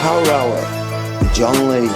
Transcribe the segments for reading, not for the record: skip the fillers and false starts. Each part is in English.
Power Hour with John Lee.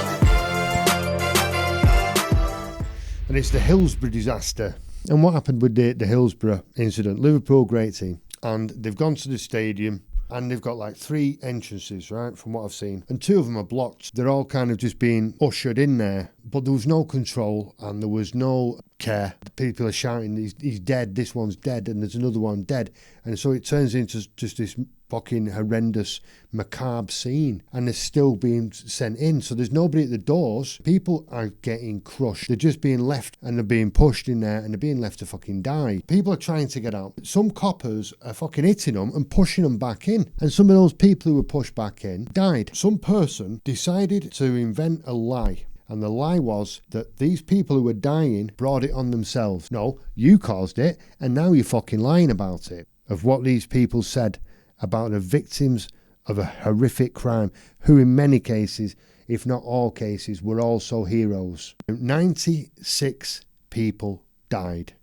And it's the Hillsborough disaster. And what happened with the Hillsborough incident? Liverpool, great team. And they've gone to the stadium and they've got like 3 entrances, right, from what I've seen. And 2 of them are blocked. They're all kind of just being ushered in there. But there was no control and there was no care. The people are shouting, he's dead, this one's dead, and there's another one dead. And so it turns into just this fucking horrendous, macabre scene. And they're still being sent in. So there's nobody at the doors. People are getting crushed. They're just being left and they're being pushed in there and they're being left to fucking die. People are trying to get out. Some coppers are fucking hitting them and pushing them back in. And some of those people who were pushed back in died. Some person decided to invent a lie. And the lie was that these people who were dying brought it on themselves. No, you caused it, and now you're fucking lying about it. Of what these people said about the victims of a horrific crime, who in many cases, if not all cases, were also heroes. 96 people died.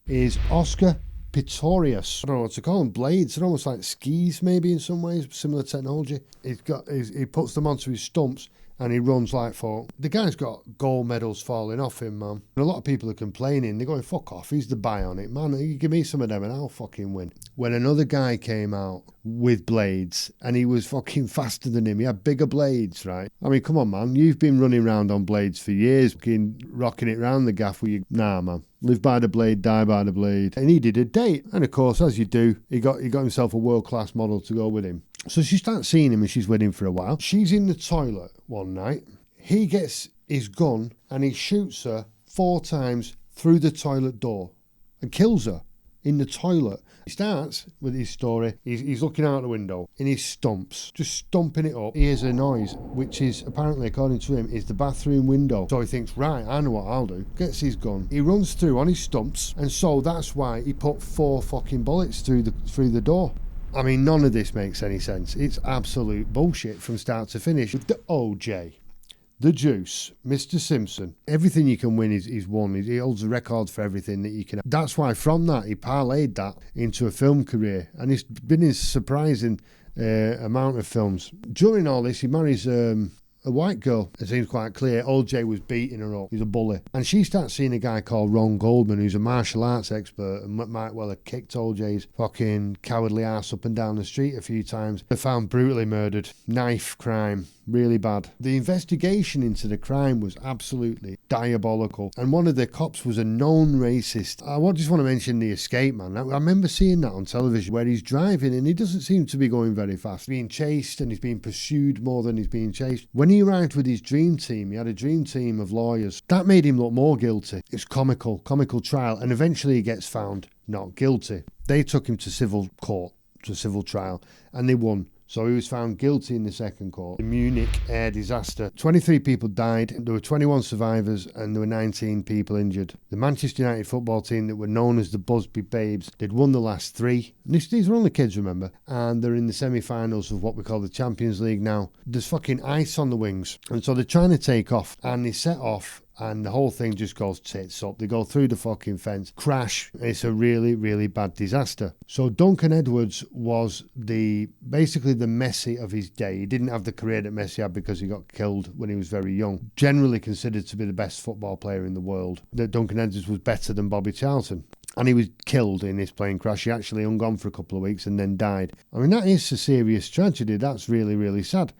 Is Oscar Pistorius. I don't know what to call them. Blades. They're almost like skis, maybe in some ways, similar technology. He puts them onto his stumps and he runs like fuck. The guy's got gold medals falling off him, man. And a lot of people are complaining. They're going, fuck off. He's the bionic man. You give me some of them and I'll fucking win. When another guy came out with blades and he was fucking faster than him, he had bigger blades, right? I mean, come on, man. You've been running around on blades for years, fucking rocking it round the gaff with you. Nah, man. Live by the blade, die by the blade. And he did a date. And of course, as you do, he got himself a world-class model to go with him. So she starts seeing him and she's with him for a while. She's in the toilet one night. He gets his gun and he shoots her 4 times through the toilet door and kills her in the toilet. He starts with his story. He's looking out the window in his stumps, just stomping it up. He hears a noise, which is apparently, according to him, is the bathroom window. So he thinks, right, I know what I'll do. Gets his gun. He runs through on his stumps, and so that's why he put 4 fucking bullets through the door. I mean, none of this makes any sense. It's absolute bullshit from start to finish. The OJ, the Juice, Mr. Simpson, everything you can win is won. He holds a record for everything that you can. That's why from that, he parlayed that into a film career. And he's been in a surprising amount of films. During all this, he marries a white girl. It seems quite clear. OJ was beating her up. He's a bully. And she starts seeing a guy called Ron Goldman, who's a martial arts expert and might well have kicked OJ's fucking cowardly ass up and down the street a few times. They're found brutally murdered. Knife crime. Really bad. The investigation into the crime was absolutely diabolical. And one of the cops was a known racist. I just want to mention the escape, man. I remember seeing that on television where he's driving and he doesn't seem to be going very fast. He's being chased and he's being pursued more than he's being chased. When he arrived with his dream team, he had a dream team of lawyers. That made him look more guilty. It's comical trial. And eventually he gets found not guilty. They took him to civil court, to civil trial, and they won. So he was found guilty in the second court. The Munich air disaster. 23 people died. There were 21 survivors and there were 19 people injured. The Manchester United football team that were known as the Busby Babes, they'd won the last 3. These are only kids, remember. And they're in the semi-finals of what we call the Champions League now. There's fucking ice on the wings. And so they're trying to take off. And they set off. And the whole thing just goes tits up. They go through the fucking fence, crash. It's a really, really bad disaster. So Duncan Edwards was basically the Messi of his day. He didn't have the career that Messi had because he got killed when he was very young. Generally considered to be the best football player in the world. That Duncan Edwards was better than Bobby Charlton. And he was killed in this plane crash. He actually hung on for a couple of weeks and then died. I mean, that is a serious tragedy. That's really, really sad.